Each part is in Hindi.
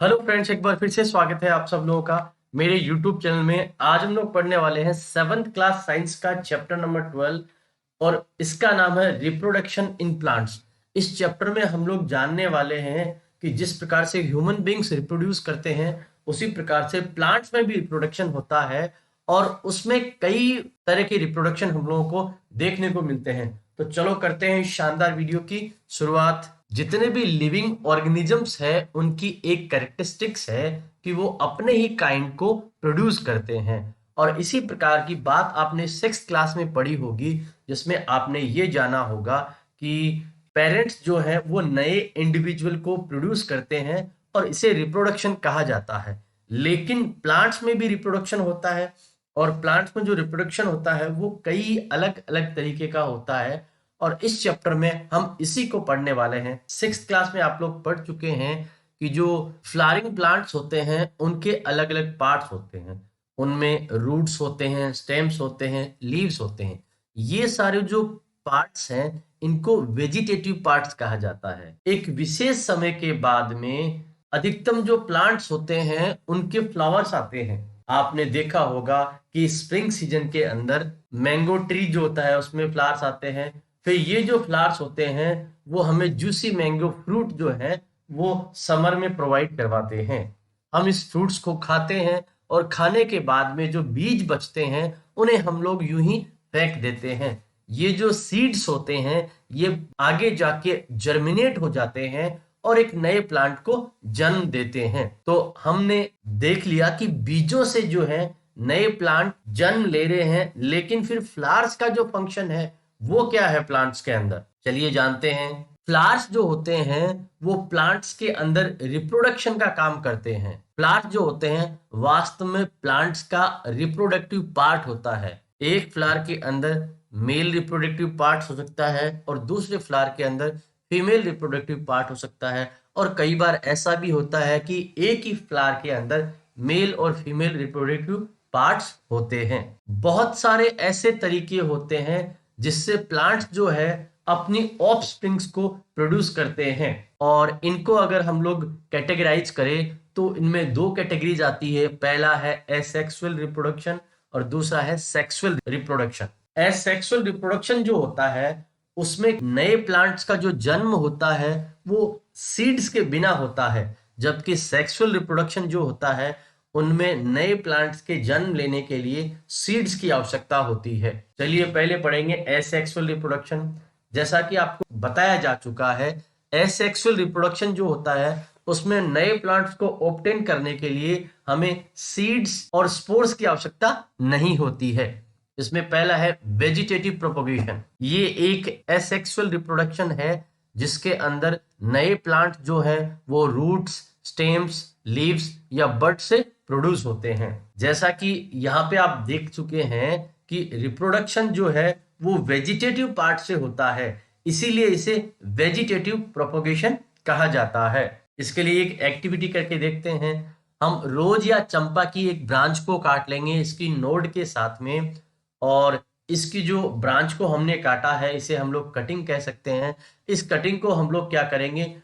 हेलो फ्रेंड्स, एक बार फिर से स्वागत है आप सब लोगों का मेरे यूट्यूब चैनल में। आज हम लोग पढ़ने वाले हैं 7th क्लास साइंस का चैप्टर नंबर 12 और इसका नाम है रिप्रोडक्शन इन प्लांट्स। इस चैप्टर में हम लोग जानने वाले हैं कि जिस प्रकार से ह्यूमन बींग्स रिप्रोड्यूस करते हैं उसी प्रकार से प्लांट्स में भी रिप्रोडक्शन होता है और उसमें कई तरह के रिप्रोडक्शन हम लोगों को देखने को मिलते हैं। तो चलो करते हैं इस शानदार वीडियो की शुरुआत। जितने भी लिविंग ऑर्गेनिजम्स है उनकी एक कैरेक्टरिस्टिक्स है कि वो अपने ही काइंड को प्रोड्यूस करते हैं और इसी प्रकार की बात आपने 6th क्लास में पढ़ी होगी जिसमें आपने ये जाना होगा कि पेरेंट्स जो है वो नए इंडिविजुअल को प्रोड्यूस करते हैं और इसे रिप्रोडक्शन कहा जाता है। लेकिन प्लांट्स में भी रिप्रोडक्शन होता है और प्लांट्स में जो रिप्रोडक्शन होता है वो कई अलग अलग तरीके का होता है और इस चैप्टर में हम इसी को पढ़ने वाले हैं। 6th क्लास में आप लोग पढ़ चुके हैं कि जो फ्लावरिंग प्लांट्स होते हैं उनके अलग अलग पार्ट्स होते हैं। उनमें रूट्स होते हैं, स्टेम्स होते हैं, लीव्स होते हैं। ये सारे जो पार्ट्स हैं इनको वेजिटेटिव पार्ट्स कहा जाता है। एक विशेष समय के बाद में अधिकतम जो प्लांट्स होते हैं उनके फ्लावर्स आते हैं। आपने देखा होगा कि स्प्रिंग सीजन के अंदर मैंगो ट्री जो होता है उसमें फ्लावर्स आते हैं। फिर ये जो फ्लावर्स होते हैं वो हमें जूसी मैंगो फ्रूट जो है वो समर में प्रोवाइड करवाते हैं। हम इस फ्रूट्स को खाते हैं और खाने के बाद में जो बीज बचते हैं उन्हें हम लोग यूं ही फेंक देते हैं। ये जो सीड्स होते हैं ये आगे जाके जर्मिनेट हो जाते हैं और एक नए प्लांट को जन्म देते हैं। तो हमने देख लिया कि बीजों से जो है नए प्लांट जन्म ले रहे हैं, लेकिन फिर फ्लावर्स का जो फंक्शन है वो क्या है प्लांट्स के अंदर, चलिए जानते हैं। फ्लावर्स जो होते हैं वो प्लांट्स के अंदर रिप्रोडक्शन का काम करते हैं। फ्लावर्स जो होते हैं वास्तव में प्लांट्स का रिप्रोडक्टिव पार्ट होता है। एक फ्लावर के अंदर मेल रिप्रोडक्टिव पार्ट हो सकता है और दूसरे फ्लावर के अंदर फीमेल रिप्रोडक्टिव पार्ट हो सकता है और कई बार ऐसा भी होता है कि एक ही फ्लावर के अंदर मेल और फीमेल रिप्रोडक्टिव पार्ट्स होते हैं। बहुत सारे ऐसे तरीके होते हैं जिससे प्लांट्स जो है अपनी ऑफस्प्रिंग्स को प्रोड्यूस करते हैं और इनको अगर हम लोग कैटेगराइज करें तो इनमें दो कैटेगरीज आती है। पहला है एसेक्सुअल रिप्रोडक्शन और दूसरा है सेक्सुअल रिप्रोडक्शन। एसेक्सुअल रिप्रोडक्शन जो होता है उसमें नए प्लांट्स का जो जन्म होता है वो सीड्स के बिना होता है, जबकि सेक्सुअल रिप्रोडक्शन जो होता है उनमें नए प्लांट्स के जन्म लेने के लिए सीड्स की आवश्यकता होती है। चलिए पहले पढ़ेंगे एसेक्सुअल रिप्रोडक्शन। जैसा कि आपको बताया जा चुका है, एसेक्सुअल रिप्रोडक्शन जो होता है उसमें नए प्लांट्स को ऑब्टेन करने के लिए हमें सीड्स और स्पोर्स की आवश्यकता नहीं होती है। इसमें पहला है वेजिटेटिव प्रोपोगेशन। ये एक एसेक्सुअल रिप्रोडक्शन है जिसके अंदर नए प्लांट जो है वो रूट्स, स्टेम्स, लीव्स या बड से प्रोड्यूस होते हैं। जैसा कि यहाँ पे आप देख चुके हैं कि रिप्रोडक्शन जो है वो वेजिटेटिव पार्ट से होता है, इसीलिए इसे वेजिटेटिव प्रोपोगेशन कहा जाता है। इसके लिए एक एक्टिविटी करके देखते हैं। हम रोज या चंपा की एक ब्रांच को काट लेंगे इसकी नोड के साथ में और इसकी जो ब्रांच को हमने काटा है इसे हम लोग कटिंग कह सकते हैं। इस कटिंग को हम लोग क्या करेंगे,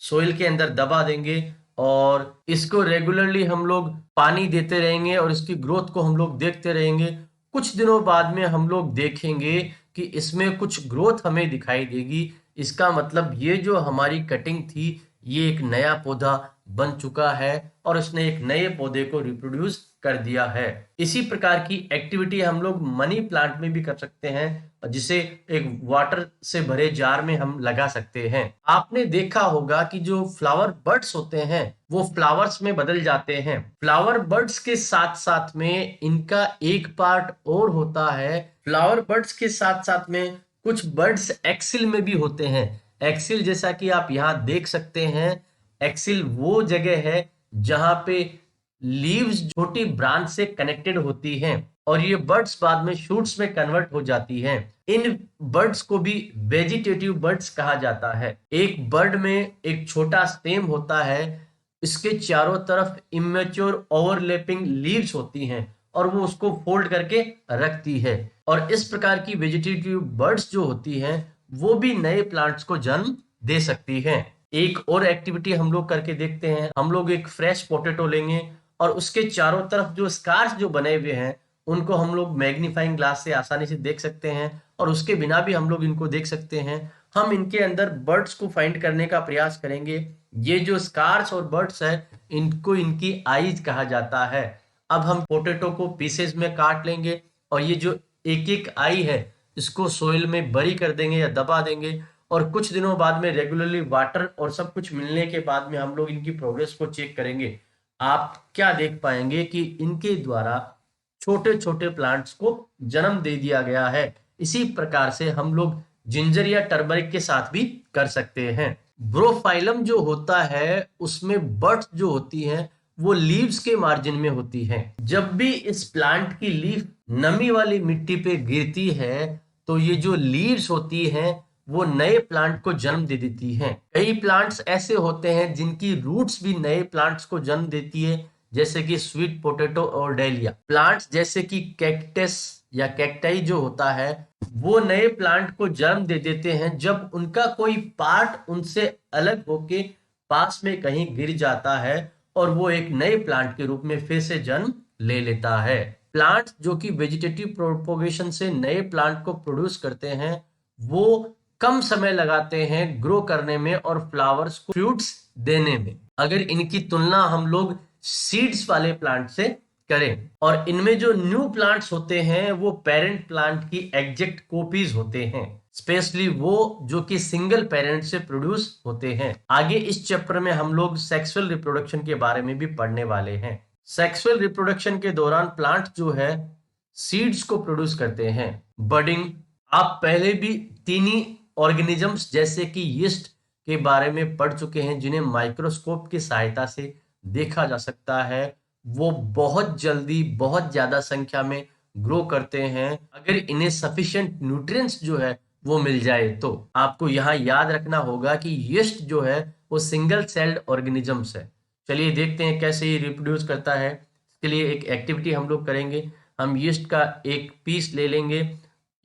सोइल के अंदर दबा देंगे और इसको रेगुलरली हम लोग पानी देते रहेंगे और इसकी ग्रोथ को हम लोग देखते रहेंगे। कुछ दिनों बाद में हम लोग देखेंगे कि इसमें कुछ ग्रोथ हमें दिखाई देगी। इसका मतलब ये जो हमारी कटिंग थी ये एक नया पौधा बन चुका है और उसने एक नए पौधे को रिप्रोड्यूस कर दिया है। इसी प्रकार की एक्टिविटी हम लोग मनी प्लांट में भी कर सकते हैं, जिसे एक वाटर से भरे जार में हम लगा सकते हैं। आपने देखा होगा कि जो फ्लावर बर्ड्स होते हैं वो फ्लावर्स में बदल जाते हैं। फ्लावर बर्ड्स के साथ साथ में इनका एक पार्ट और होता है। फ्लावर बर्ड्स के साथ साथ में कुछ बर्ड्स एक्सिल में भी होते हैं। एक्सिल जैसा कि आप यहाँ देख सकते हैं, एक्सिल वो जगह है जहां पे लीव्स छोटी ब्रांच से कनेक्टेड होती हैं और ये बर्ड्स बाद में शूट्स में कन्वर्ट हो जाती हैं। इन बर्ड्स को भी वेजिटेटिव बर्ड्स कहा जाता है। एक बर्ड में एक छोटा स्टेम होता है, इसके चारों तरफ इमेच्योर ओवरलैपिंग लीव्स होती हैं और वो उसको फोल्ड करके रखती है और इस प्रकार की वेजिटेटिव बर्ड्स जो होती हैं वो भी नए प्लांट्स को जन्म दे सकती हैं। एक और एक्टिविटी हम लोग करके देखते हैं। हम लोग एक फ्रेश पोटैटो लेंगे और उसके चारों तरफ जो स्कार्स जो बने हुए हैं उनको हम लोग मैग्नीफाइंग ग्लास से आसानी से देख सकते हैं, और उसके बिना भी हम लोग इनको देख सकते हैं। हम इनके अंदर बर्ड्स को फाइंड करने का प्रयास करेंगे। ये जो स्कार्स और बर्ड्स है इनको इनकी आईज कहा जाता है। अब हम पोटैटो को पीसेस में काट लेंगे और ये जो एक एक आई है इसको सोइल में बरी कर देंगे या दबा देंगे, और कुछ दिनों बाद में रेगुलरली वाटर और सब कुछ मिलने के बाद में हम लोग इनकी प्रोग्रेस को चेक करेंगे। आप क्या देख पाएंगे कि इनके द्वारा छोटे छोटे प्लांट्स को जन्म दे दिया गया है। इसी प्रकार से हम लोग जिंजर या टर्मरिक के साथ भी कर सकते हैं। ब्रोफाइलम जो होता है उसमें बर्ड्स जो होती हैं वो लीव्स के मार्जिन में होती हैं। जब भी इस प्लांट की लीफ नमी वाली मिट्टी पे गिरती है तो ये जो लीव्स होती हैं वो नए प्लांट को जन्म दे देती हैं। कई प्लांट्स ऐसे होते हैं जिनकी रूट्स भी नए प्लांट्स को जन्म देती है, जैसे कि स्वीट पोटैटो और डेलिया। प्लांट्स जैसे कि कैक्टस या कैक्टाई जो होता है वो नए प्लांट को जन्म दे देते हैं जब उनका कोई पार्ट उनसे अलग होके पास में कहीं गिर जाता है और वो एक नए प्लांट के रूप में फिर से जन्म ले लेता है। प्लांट जो कि वेजिटेटिव प्रोपोगेशन से नए प्लांट को प्रोड्यूस करते हैं वो कम समय लगाते हैं ग्रो करने में और फ्लावर्स को फ्रूट्स देने में, अगर इनकी तुलना हम लोग सीड्स वाले प्लांट से करें। और इनमें जो न्यू प्लांट्स होते हैं वो पेरेंट प्लांट की एग्जैक्ट कॉपीज होते हैं, स्पेशली वो जो कि सिंगल पेरेंट से प्रोड्यूस होते हैं। आगे इस चैप्टर में हम लोग सेक्सुअल रिप्रोडक्शन के बारे में भी पढ़ने वाले हैं। सेक्सुअल रिप्रोडक्शन के दौरान प्लांट जो है सीड्स को प्रोड्यूस करते हैं। बडिंग, आप पहले भी तीनी ऑर्गेनिजम्स जैसे कि यीस्ट के बारे में पढ़ चुके हैं जिन्हें माइक्रोस्कोप की सहायता से देखा जा सकता है। वो बहुत जल्दी बहुत ज्यादा संख्या में ग्रो करते हैं अगर इन्हें सफिशिएंट न्यूट्रिएंट्स जो है वो मिल जाए तो। आपको यहाँ याद रखना होगा कि यीस्ट जो है वो सिंगल सेल्ड ऑर्गेनिजम्स है। चलिए देखते हैं कैसे ये रिप्रोड्यूस करता है। इसके लिए एक एक्टिविटी हम लोग करेंगे। हम यीस्ट का एक पीस ले लेंगे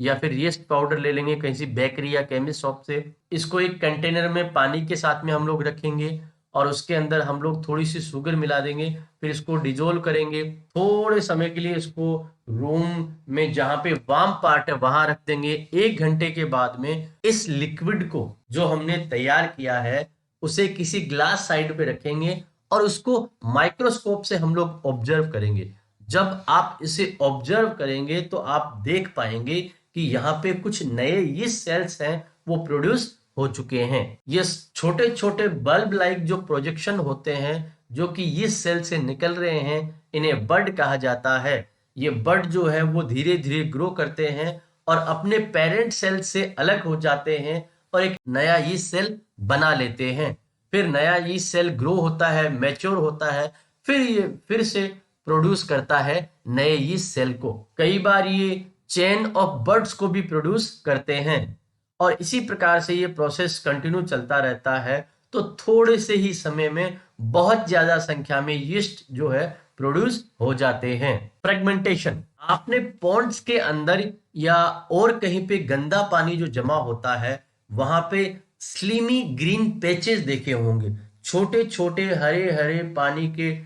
या फिर यीस्ट पाउडर ले लेंगे कहीं से बेकरी या केमिस्ट शॉप से। इसको एक कंटेनर में पानी के साथ में हम लोग रखेंगे और उसके अंदर हम लोग थोड़ी सी शुगर मिला देंगे, फिर इसको डिजोल्व करेंगे। थोड़े समय के लिए इसको रूम में जहां पे वार्म पार्ट है वहां रख देंगे। 1 घंटे के बाद में इस लिक्विड को जो हमने तैयार किया है उसे किसी ग्लास साइड पे रखेंगे और उसको माइक्रोस्कोप से हम लोग ऑब्जर्व करेंगे। जब आप इसे ऑब्जर्व करेंगे तो आप देख पाएंगे कि यहाँ पे कुछ नए यीस्ट सेल्स हैं वो प्रोड्यूस हो चुके हैं। ये छोटे छोटे बल्ब लाइक जो प्रोजेक्शन होते हैं जो कि यीस्ट सेल से निकल रहे हैं इन्हें बड कहा जाता है। ये बड जो है वो धीरे धीरे ग्रो करते हैं और अपने पेरेंट सेल से अलग हो जाते हैं और एक नया यीस्ट सेल बना लेते हैं। फिर नया यीस्ट सेल ग्रो होता है, मैच्योर होता है, फिर ये फिर से प्रोड्यूस करता है नए यीस्ट सेल को। कई बार ये चेन ऑफ बर्ड्स को भी प्रोड्यूस करते हैं और इसी प्रकार से ये प्रोसेस कंटिन्यू चलता रहता है। तो थोड़े से ही समय में बहुत ज्यादा संख्या में यीस्ट जो है प्रोड्यूस हो जाते हैं। फ्रेगमेंटेशन, आपने पॉन्ड्स के अंदर या और कहीं पे गंदा पानी जो जमा होता है वहां पे स्लिमी ग्रीन पैचेस देखे होंगे। छोटे छोटे हरे हरे पानी के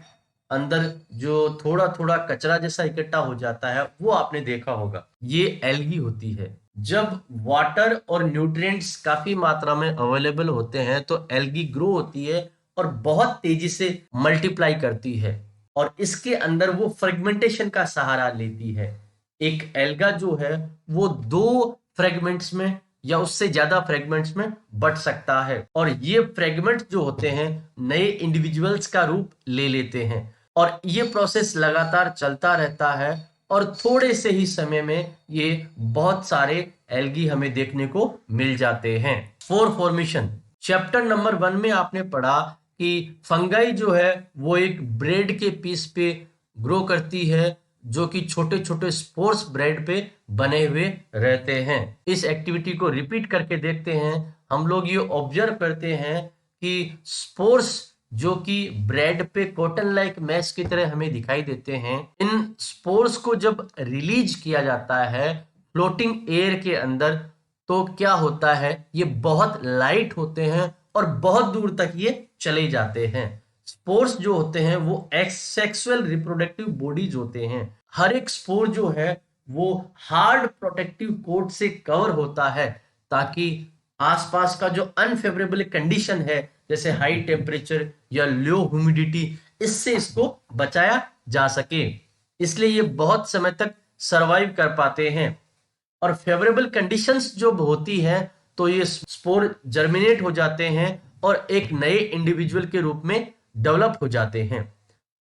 अंदर जो थोड़ा थोड़ा कचरा जैसा इकट्ठा हो जाता है वो आपने देखा होगा, ये एल्गी होती है। जब वाटर और न्यूट्रिएंट्स काफी मात्रा में अवेलेबल होते हैं तो एल्गी ग्रो होती है और बहुत तेजी से मल्टीप्लाई करती है और इसके अंदर वो फ्रेगमेंटेशन का सहारा लेती है। एक एल्गा जो है वो 2 फ्रेगमेंट्स में या उससे ज्यादा फ्रेगमेंट्स में बट सकता है और ये फ्रेगमेंट्स जो होते हैं नए इंडिविजुअल्स का रूप ले लेते हैं और ये प्रोसेस लगातार चलता रहता है और थोड़े से ही समय में ये बहुत सारे एल्गी हमें देखने को मिल जाते हैं। फॉर्मेशन, चैप्टर नंबर 1 में आपने पढ़ा कि फंगाई जो है वो एक ब्रेड के पीस पे ग्रो करती है जो कि छोटे छोटे स्पोर्स ब्रेड पे बने हुए रहते हैं। इस एक्टिविटी को रिपीट करके देखते हैं। हम लोग ये ऑब्जर्व करते हैं कि स्पोर्स जो कि ब्रेड पे कॉटन लाइक मैश की तरह हमें दिखाई देते हैं, इन स्पोर्स को जब रिलीज किया जाता है फ्लोटिंग एयर के अंदर तो क्या होता है, ये बहुत लाइट होते हैं और बहुत दूर तक ये चले जाते हैं। स्पोर्स जो होते हैं वो सेक्सुअल रिप्रोडक्टिव बॉडीज होते हैं। हर एक स्पोर जो है वो हार्ड प्रोटेक्टिव कोट से कवर होता है, ताकि आसपास का जो अनफेवरेबल कंडीशन है जैसे हाई टेम्परेचर या लो ह्यूमिडिटी, इससे इसको बचाया जा सके। इसलिए ये बहुत समय तक सरवाइव कर पाते हैं। और फेवरेबल कंडीशंस जो होती हैं तो ये स्पोर जर्मिनेट हो जाते हैं और एक नए इंडिविजुअल के रूप में डेवलप हो जाते हैं।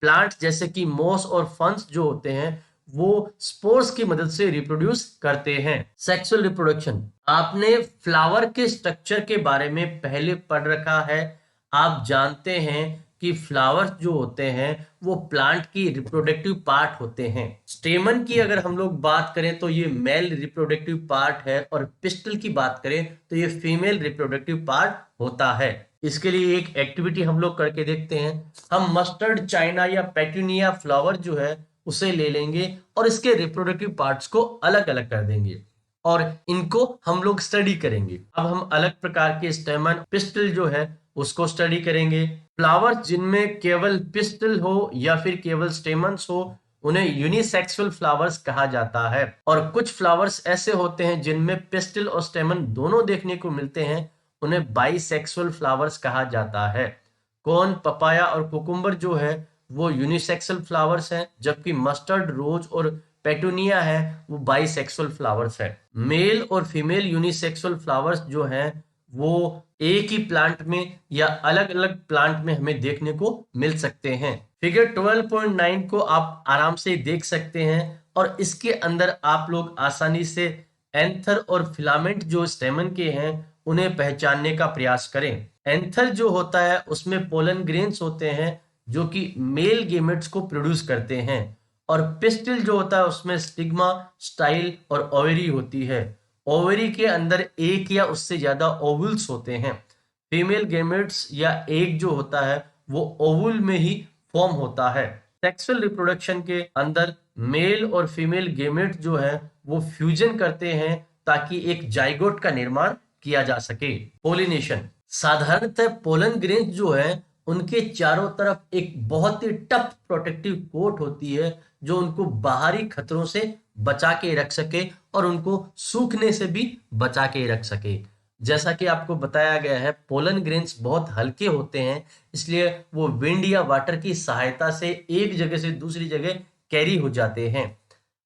प्लांट्स जैसे कि मॉस और फंस जो होते हैं वो स्पोर्स की मदद से रिप्रोड्यूस करते हैं। सेक्सुअल रिप्रोडक्शन, आपने फ्लावर के स्ट्रक्चर के बारे में पहले पढ़ रखा है। आप जानते हैं कि फ्लावर्स जो होते हैं वो प्लांट की रिप्रोडक्टिव पार्ट होते हैं। स्टेमन की अगर हम लोग बात करें तो ये मेल रिप्रोडक्टिव पार्ट है, और पिस्टल की बात करें तो ये फीमेल रिप्रोडक्टिव पार्ट होता है। इसके लिए एक एक्टिविटी हम लोग करके देखते हैं। हम मस्टर्ड चाइना या पेटूनिया फ्लावर जो है उसे ले लेंगे और इसके रिप्रोडक्टिव पार्ट्स को अलग अलग कर देंगे और इनको हम लोग स्टडी करेंगे। अब हम अलग प्रकार के स्टेमन पिस्टल जो है उसको स्टडी करेंगे। फ्लावर्स जिनमें केवल पिस्टल हो या फिर केवल स्टेमन्स हो उन्हें यूनिसेक्सुअल फ्लावर्स कहा जाता है। और कुछ फ्लावर्स ऐसे होते हैं जिनमें पिस्टल और स्टेमन दोनों देखने को मिलते हैं, उन्हें बाइसेक्सुअल फ्लावर्स कहा जाता है। कॉर्न, पपाया और कुकुम्बर जो है वो यूनिसेक्सुअल फ्लावर्स हैं, जबकि मस्टर्ड, रोज और पेटूनिया है वो बाइसेक्सुअल फ्लावर्स है। मेल और फीमेल यूनिसेक्सुअल फ्लावर्स जो हैं वो एक ही प्लांट में या अलग अलग प्लांट में हमें देखने को मिल सकते हैं। फिगर 12.9 को आप आराम से देख सकते हैं और इसके अंदर आप लोग आसानी से एंथर और फिलामेंट जो स्टेमन के हैं उन्हें पहचानने का प्रयास करें। एंथर जो होता है उसमें पोलन ग्रेन्स होते हैं जो कि मेल गेमेट्स को प्रोड्यूस करते हैं, और पिस्टिल जो होता है उसमें स्टिग्मा, स्टाइल और ओवरी होती है। ओवरी के अंदर एक या उससे ज्यादा ओवुल्स होते हैं। फीमेल गेमेट्स या एग जो होता है वो ओवुल में ही फॉर्म होता है। सेक्सुअल रिप्रोडक्शन के अंदर मेल और फीमेल गेमेट जो है वो फ्यूजन करते हैं ताकि एक जाइगोट का निर्माण किया जा सके। पोलिनेशन, साधारणतः पोलन ग्रेन्स जो है उनके चारों तरफ एक बहुत ही टफ प्रोटेक्टिव कोट होती है जो उनको बाहरी खतरों से बचा के रख सके और उनको सूखने से भी बचा के रख सके। जैसा कि आपको बताया गया है पोलन ग्रेन्स बहुत हल्के होते हैं, इसलिए वो विंड या वाटर की सहायता से एक जगह से दूसरी जगह कैरी हो जाते हैं।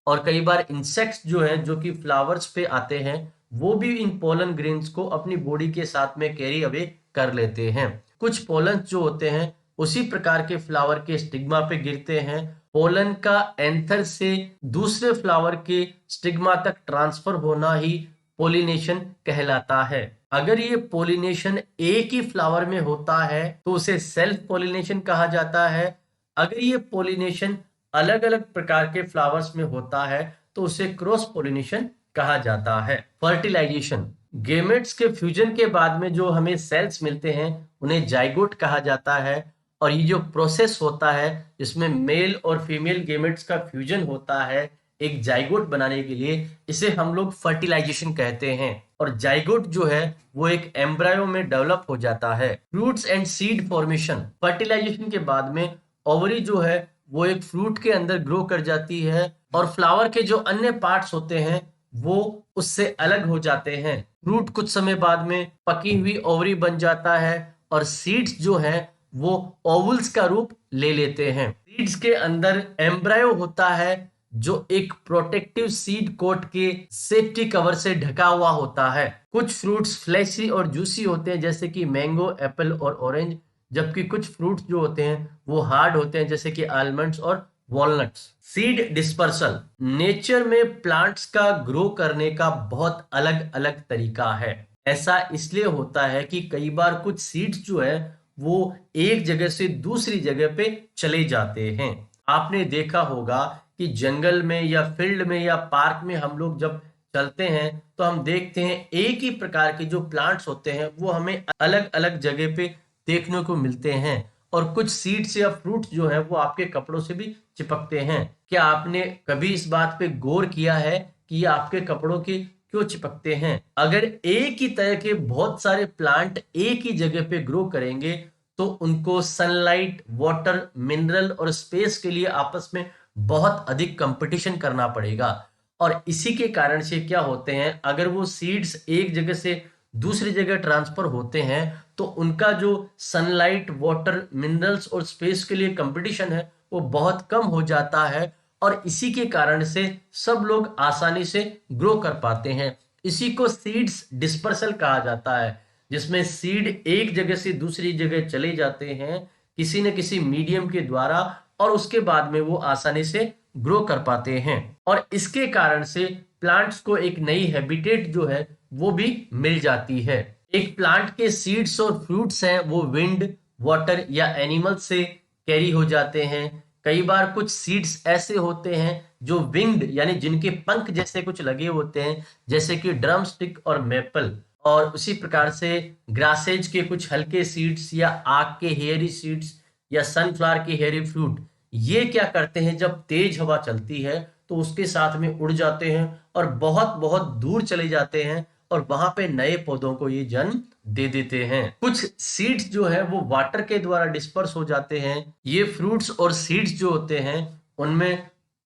और कई बार इंसेक्ट्स जो हैं जो कि फ्लावर्स पे आते हैं वो भी इन पोलन ग्रेन्स को अपनी बॉडी के साथ में कैरी अवे कर लेते हैं। कुछ पोलन जो होते हैं उसी प्रकार के फ्लावर के स्टिग्मा पे गिरते हैं। पोलन का एंथर से दूसरे फ्लावर के स्टिग्मा तक ट्रांसफर होना ही पोलिनेशन कहलाता है। अगर ये पोलिनेशन एक ही फ्लावर में होता है तो उसे सेल्फ पोलिनेशन कहा जाता है। अगर ये पोलिनेशन अलग अलग प्रकार के फ्लावर्स में होता है तो उसे क्रॉस पोलिनेशन कहा जाता है। फर्टिलाइजेशन, गेमेट्स के फ्यूजन के बाद में जो हमें सेल्स मिलते हैं उन्हें जाइगोट कहा जाता है। और ये जो प्रोसेस होता है जिसमें मेल और फीमेल गेमेट्स का फ्यूजन होता है एक जाइगोट बनाने के लिए, इसे हम लोग फर्टिलाइजेशन कहते हैं। और जाइगोट जो है वो एक एम्ब्रायो में डेवलप हो जाता है। Fruits and seed formation, fertilization के बाद में ओवरी जो है वो एक फ्रूट के अंदर ग्रो कर जाती है और फ्लावर के जो अन्य पार्ट्स होते हैं वो उससे अलग हो जाते हैं। फ्रूट कुछ समय बाद में पकी हुई ओवरी बन जाता है और सीड्स जो है वो ओवल्स का रूप ले लेते हैं। सीड्स के अंदर एम्ब्रायो होता है जो एक प्रोटेक्टिव सीड कोट के सेफ्टी कवर से ढका हुआ होता है। कुछ फ्रूट्स फ्लैशी और जूसी होते हैं जैसे कि मैंगो, एप्पल और ऑरेंज, जबकि कुछ फ्रूट्स जो होते हैं वो हार्ड होते हैं जैसे कि आलमंड्स और वॉलनट्स। सीड डिस्पर्सल, नेचर में प्लांट्स का ग्रो करने का बहुत अलग अलग तरीका है। ऐसा इसलिए होता है कि कई बार कुछ सीड्स जो है वो एक जगह से दूसरी जगह पे चले जाते हैं। आपने देखा होगा कि जंगल में या फील्ड में या पार्क में हम लोग जब चलते हैं तो हम देखते हैं एक ही प्रकार के जो प्लांट्स होते हैं वो हमें अलग अलग जगह पे देखने को मिलते हैं, और कुछ सीड्स या फ्रूट्स जो है वो आपके कपड़ों से भी चिपकते हैं। क्या आपने कभी इस बात पे गौर किया है कि ये आपके कपड़ों के क्यों चिपकते हैं? अगर एक ही तरह के बहुत सारे प्लांट एक ही जगह पे ग्रो करेंगे तो उनको सनलाइट, वाटर, मिनरल और स्पेस के लिए आपस में बहुत अधिक कंपटीशन करना पड़ेगा। और इसी के कारण से क्या होते हैं, अगर वो सीड्स एक जगह से दूसरी जगह ट्रांसफर होते हैं तो उनका जो सनलाइट, वाटर, मिनरल्स और स्पेस के लिए कंपटीशन है वो बहुत कम हो जाता है और इसी के कारण से सब लोग आसानी से ग्रो कर पाते हैं। इसी को सीड्स डिस्पर्सल कहा जाता है, जिसमें सीड एक जगह से दूसरी जगह चले जाते हैं किसी न किसी मीडियम के द्वारा और उसके बाद में वो आसानी से ग्रो कर पाते हैं। और इसके कारण से प्लांट्स को एक नई हैबिटेट जो है वो भी मिल जाती है। एक प्लांट के सीड्स और फ्रूट्स हैं वो विंड, वाटर या एनिमल से कैरी हो जाते हैं। कई बार कुछ सीड्स ऐसे होते हैं जो विंग्ड यानी जिनके पंख जैसे कुछ लगे होते हैं, जैसे कि ड्रम स्टिक और मेपल। और उसी प्रकार से ग्रासेज के कुछ हल्के सीड्स या आक के हेयरी सीड्स या सनफ्लावर के हेयरी फ्रूट, ये क्या करते हैं, जब तेज हवा चलती है तो उसके साथ में उड़ जाते हैं और बहुत बहुत दूर चले जाते हैं और वहां पे नए पौधों को ये जन्म दे देते हैं। कुछ सीड्स जो है वो वाटर के द्वारा डिस्पर्स हो जाते हैं। ये फ्रूट्स और सीड्स जो होते हैं उनमें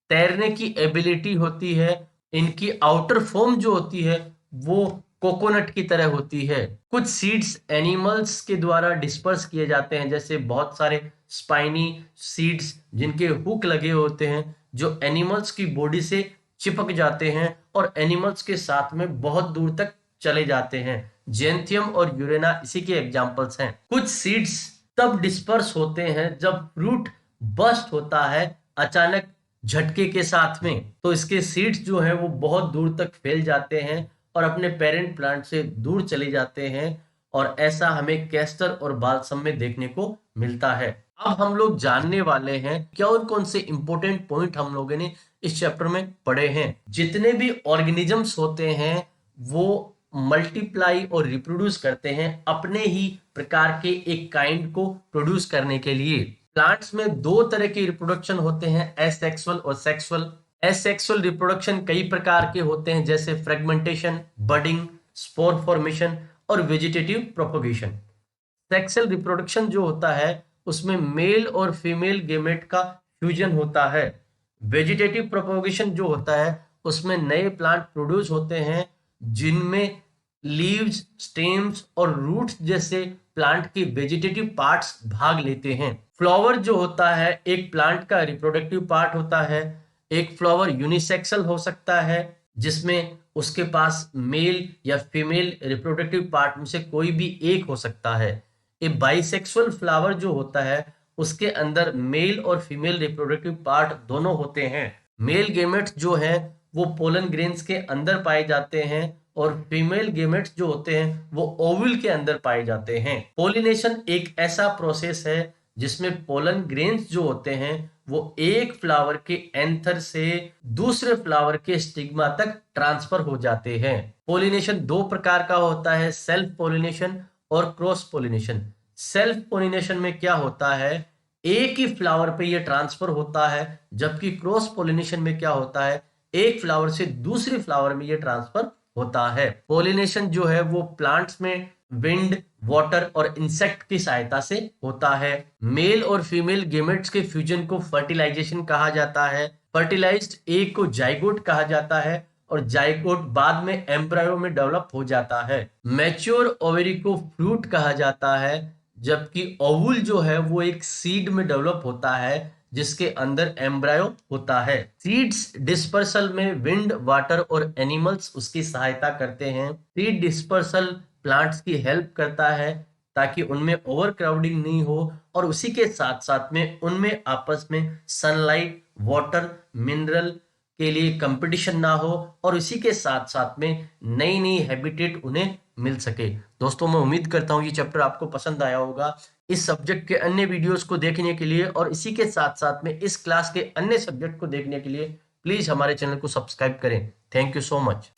तैरने की एबिलिटी होती है। इनकी आउटर फॉर्म जो होती है वो कोकोनट की तरह होती है। कुछ सीड्स एनिमल्स के द्वारा डिस्पर्स किए जाते हैं, जैसे बहुत सारे स्पाइनी सीड्स जिनके हुक लगे होते हैं जो एनिमल्स की बॉडी से चिपक जाते हैं और एनिमल्स के साथ में बहुत दूर तक चले जाते हैं। जेंथियम और यूरेना इसी के एग्जांपल्स हैं। कुछ सीड्स तब डिस्पर्स होते हैं जब फ्रूट बस्ट होता है अचानक झटके के साथ में, तो इसके सीड्स जो है वो बहुत दूर तक फैल जाते हैं और अपने पेरेंट प्लांट से दूर चले जाते हैं और ऐसा हमें कैस्टर और बाल्सम में देखने को मिलता है। अब हम लोग जानने वाले हैं कौन से इंपॉर्टेंट पॉइंट हम लोगों ने इस चैप्टर में पढ़े हैं। जितने भी ऑर्गेनिजम्स होते हैं वो मल्टीप्लाई और रिप्रोड्यूस करते हैं अपने ही प्रकार के एक काइंड को प्रोड्यूस करने के लिए। प्लांट्स में दो तरह के रिप्रोडक्शन होते हैं, एसेक्सुअल और सेक्सुअल। एसेक्सुअल रिप्रोडक्शन कई प्रकार के होते हैं, जैसे फ्रेगमेंटेशन, बडिंग, स्पोर फॉर्मेशन और वेजिटेटिव प्रोपगेशन। सेक्सुअल रिप्रोडक्शन जो होता है उसमें मेल और फीमेल गेमेट का फ्यूजन होता है। वेजिटेटिव प्रोपगेशन जो होता है उसमें नए प्लांट प्रोड्यूस होते हैं जिनमें लीव्स, स्टेम्स और रूट्स जैसे प्लांट के वेजिटेटिव पार्ट्स भाग लेते हैं। फ्लावर जो होता है एक प्लांट का रिप्रोडक्टिव पार्ट होता है। एक फ्लावर यूनिसेक्सुअल हो सकता है जिसमें उसके पास मेल या फीमेल रिप्रोडक्टिव पार्ट में से कोई भी एक हो सकता है। एक बाइसेक्सुअल फ्लावर जो होता है उसके अंदर मेल और फीमेल रिप्रोडक्टिव पार्ट दोनों होते हैं। मेल गेमेट्स जो है वो पोलन ग्रेन्स के अंदर पाए जाते हैं और फीमेल गेमेट्स जो होते हैं वो ओवल के अंदर पाए जाते हैं। पोलिनेशन एक ऐसा प्रोसेस है जिसमें पोलन ग्रेन्स जो होते हैं वो एक फ्लावर के एंथर से दूसरे फ्लावर के स्टिग्मा तक ट्रांसफर हो जाते हैं। पोलिनेशन दो प्रकार का होता है, सेल्फ पोलिनेशन और क्रॉस पोलिनेशन। सेल्फ पोलिनेशन में क्या होता है, एक ही फ्लावर पे ये ट्रांसफर होता है, जबकि क्रॉस पोलिनेशन में क्या होता है, एक फ्लावर से दूसरे फ्लावर में ये ट्रांसफर होता है। पोलिनेशन जो है वो प्लांट्स में विंड, वाटर और इंसेक्ट की सहायता से होता है। मेल और फीमेल गेमेट्स के फ्यूजन को फर्टिलाइजेशन कहा जाता है। फर्टिलाइज्ड एग को जाइगोट कहा जाता है और जाइगोट बाद में एम्ब्रायो में डेवलप हो जाता है। मैच्योर ओवरी को फ्रूट कहा जाता है, जबकि ओवुल जो है वो एक सीड में डेवलप होता है जिसके अंदर एम्ब्रायो होता है। सीड्स डिस्पर्सल में विंड, वाटर और एनिमल्स उसकी सहायता करते हैं। सीड डिस्पर्सल प्लांट्स की हेल्प करता है ताकि उनमें ओवर क्राउडिंग नहीं हो और उसी के साथ साथ में उनमें आपस में सनलाइट, वाटर, मिनरल के लिए कंपटीशन ना हो और इसी के साथ साथ में नई नई हैबिटेट उन्हें मिल सके। दोस्तों मैं उम्मीद करता हूँ ये चैप्टर आपको पसंद आया होगा। इस सब्जेक्ट के अन्य वीडियोस को देखने के लिए और इसी के साथ साथ में इस क्लास के अन्य सब्जेक्ट को देखने के लिए प्लीज हमारे चैनल को सब्सक्राइब करें। Thank you so much.